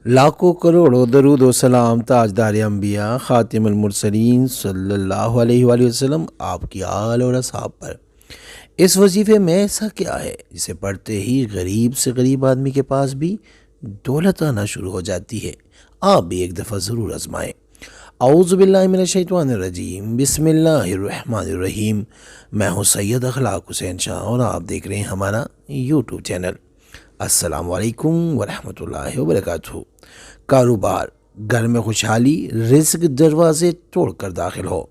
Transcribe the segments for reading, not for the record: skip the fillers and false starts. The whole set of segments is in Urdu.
لاکھوں کروڑوں درود و سلام تاجدار انبیاء خاتم المرسلین صلی اللہ علیہ وآلہ وسلم آپ کی آل اور اصحاب پر۔ اس وظیفے میں ایسا کیا ہے جسے پڑھتے ہی غریب سے غریب آدمی کے پاس بھی دولت آنا شروع ہو جاتی ہے؟ آپ بھی ایک دفعہ ضرور آزمائیں۔ اعوذ باللہ من الشیطان الرجیم، بسم اللہ الرحمن الرحیم۔ میں ہوں سید اخلاق حسین شاہ اور آپ دیکھ رہے ہیں ہمارا یوٹیوب چینل۔ السلام علیکم ورحمۃ اللہ وبرکاتہ۔ کاروبار، گھر میں خوشحالی، رزق دروازے توڑ کر داخل ہو،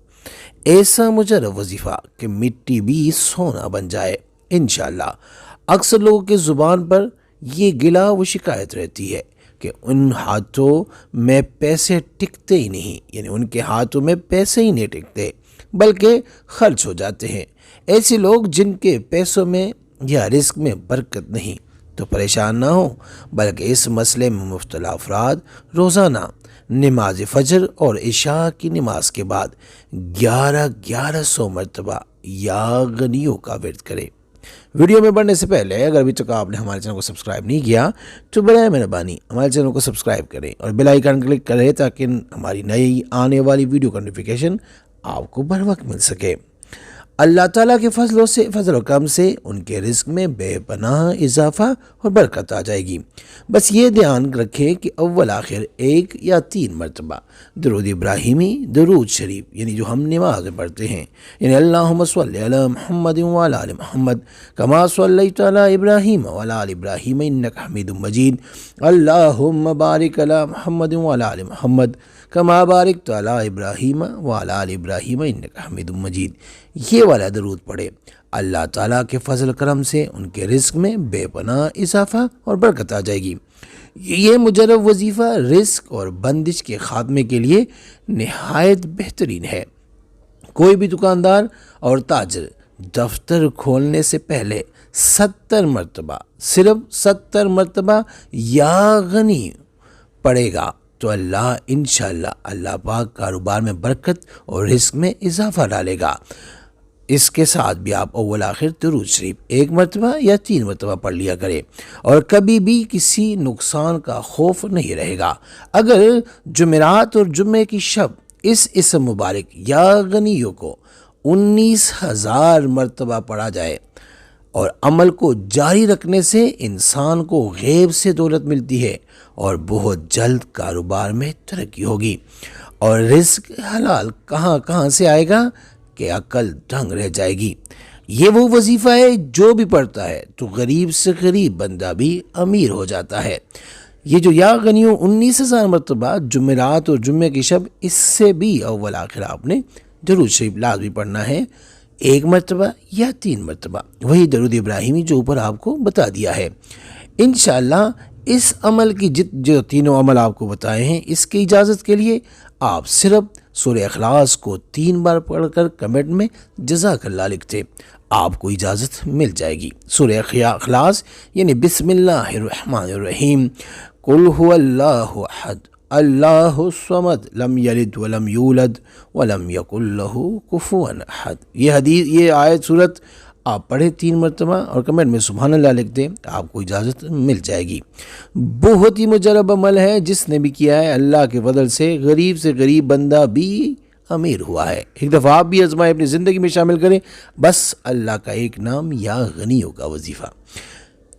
ایسا مجرب وظیفہ کہ مٹی بھی سونا بن جائے انشاءاللہ۔ اکثر لوگوں کے زبان پر یہ گلا و شکایت رہتی ہے کہ ان ہاتھوں میں پیسے ٹکتے ہی نہیں، یعنی ان کے ہاتھوں میں پیسے ہی نہیں ٹکتے بلکہ خرچ ہو جاتے ہیں۔ ایسے لوگ جن کے پیسوں میں یا رزق میں برکت نہیں تو پریشان نہ ہوں، بلکہ اس مسئلے میں مبتلا افراد روزانہ نماز فجر اور عشاء کی نماز کے بعد 1100 مرتبہ یا غنیوں کا ورد کرے۔ ویڈیو میں بڑھنے سے پہلے اگر ابھی تک آپ نے ہمارے چینل کو سبسکرائب نہیں کیا تو برائے مہربانی ہمارے چینل کو سبسکرائب کریں اور بیل آئیکن کلک کریں تاکہ ہماری نئی آنے والی ویڈیو کا نوٹیفیکیشن آپ کو بر وقت مل سکے۔ اللہ تعالیٰ کے فضل و کرم سے ان کے رزق میں بے پناہ اضافہ اور برکت آ جائے گی۔ بس یہ دھیان رکھیں کہ اول آخر 1 یا 3 مرتبہ درود ابراہیمی، درود شریف، یعنی جو ہم نماز میں پڑھتے ہیں، یعنی اللہم صلی علی محمد وعلی آل محمد کما صلیت علی ابراہیم وعلی آل ابراہیم انک حمید مجید، اللہم بارک علی محمد وعلی آل محمد کما بارکت علی ابراہیم وعلی آل ابراہیم انک حمید مجید، یہ والا درود پڑھے۔ اللہ تعالیٰ کے فضل کرم سے ان کے رزق میں بے پناہ اضافہ اور برکت آ جائے گی۔ یہ مجرب وظیفہ رزق اور بندش کے خاتمے کے لیے نہایت بہترین ہے۔ کوئی بھی دکاندار اور تاجر دفتر کھولنے سے پہلے 70 مرتبہ، صرف 70 مرتبہ یا غنی پڑھے گا تو انشاءاللہ اللہ پاک کاروبار میں برکت اور رزق میں اضافہ ڈالے گا۔ اس کے ساتھ بھی آپ اول آخر درود شریف 1 مرتبہ یا 3 مرتبہ پڑھ لیا کریں اور کبھی بھی کسی نقصان کا خوف نہیں رہے گا۔ اگر جمعرات اور جمعے کی شب اس اسم مبارک یا غنیوں کو 19,000 مرتبہ پڑھا جائے اور عمل کو جاری رکھنے سے انسان کو غیب سے دولت ملتی ہے اور بہت جلد کاروبار میں ترقی ہوگی، اور رزق حلال کہاں سے آئے گا کہ عقل دنگ رہ جائے گی۔ یہ وہ وظیفہ ہے جو بھی پڑھتا ہے تو غریب سے غریب بندہ بھی امیر ہو جاتا ہے۔ یہ جو یا غنیوں 19,000 مرتبہ جمعرات اور جمعے کی شب، اس سے بھی اول آخر آپ نے درود شریف لازمی پڑھنا ہے 1 مرتبہ یا 3 مرتبہ، وہی درود ابراہیمی جو اوپر آپ کو بتا دیا ہے۔ انشاءاللہ اس عمل کی جو تینوں عمل آپ کو بتائے ہیں، اس کی اجازت کے لیے آپ صرف سورہ اخلاص کو 3 بار پڑھ کر کمنٹ میں جزاک اللہ لکھتے، آپ کو اجازت مل جائے گی۔ سورہ اخلاص یعنی بسم اللہ الرحمن الرحیم، قل هو اللہ احد اللہ الصمد لم یلد ولم یولد ولم یکن لہ کفوا احد، یہ آیت سورت آپ پڑھیں 3 مرتبہ اور کمنٹ میں سبحان اللہ لکھ دیں، آپ کو اجازت مل جائے گی۔ بہت ہی مجرب عمل ہے، جس نے بھی کیا ہے اللہ کے فضل سے غریب سے غریب بندہ بھی امیر ہوا ہے۔ ایک دفعہ آپ بھی آزمائیں، اپنی زندگی میں شامل کریں، بس اللہ کا ایک نام یا غنیوں کا وظیفہ۔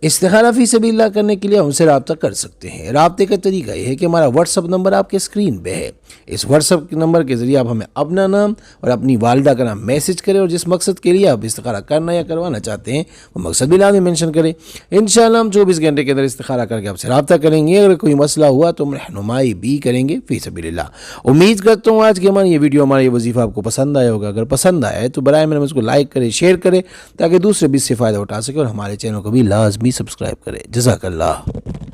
استخارہ فی سبیل اللہ کرنے کے لیے ہم سے رابطہ کر سکتے ہیں۔ رابطے کا طریقہ یہ ہے کہ ہمارا واٹس اپ نمبر آپ کے اسکرین پہ ہے۔ اس واٹس اپ نمبر کے ذریعے آپ ہمیں اپنا نام اور اپنی والدہ کا نام میسج کریں، اور جس مقصد کے لیے آپ استخارہ کرنا یا کروانا چاہتے ہیں وہ مقصد بھی لازمی مینشن کریں۔ انشاءاللہ ہم 24 گھنٹے کے اندر استخارہ کر کے آپ سے رابطہ کریں گے۔ اگر کوئی مسئلہ ہوا تو ہم رہنمائی بھی کریں گے فی سبیل اللہ۔ امید کرتا ہوں آج کی ہماری یہ ویڈیو، ہمارا یہ وظیفہ آپ کو پسند آیا ہوگا۔ اگر پسند آیا ہے تو برائے مہربانی اس کو لائک کریں، شیئر کریں تاکہ دوسرے بھی اس سے فائدہ اٹھا سکے، اور ہمارے چینل کو بھی لازمی سبسکرائب کریں۔ جزاک اللہ۔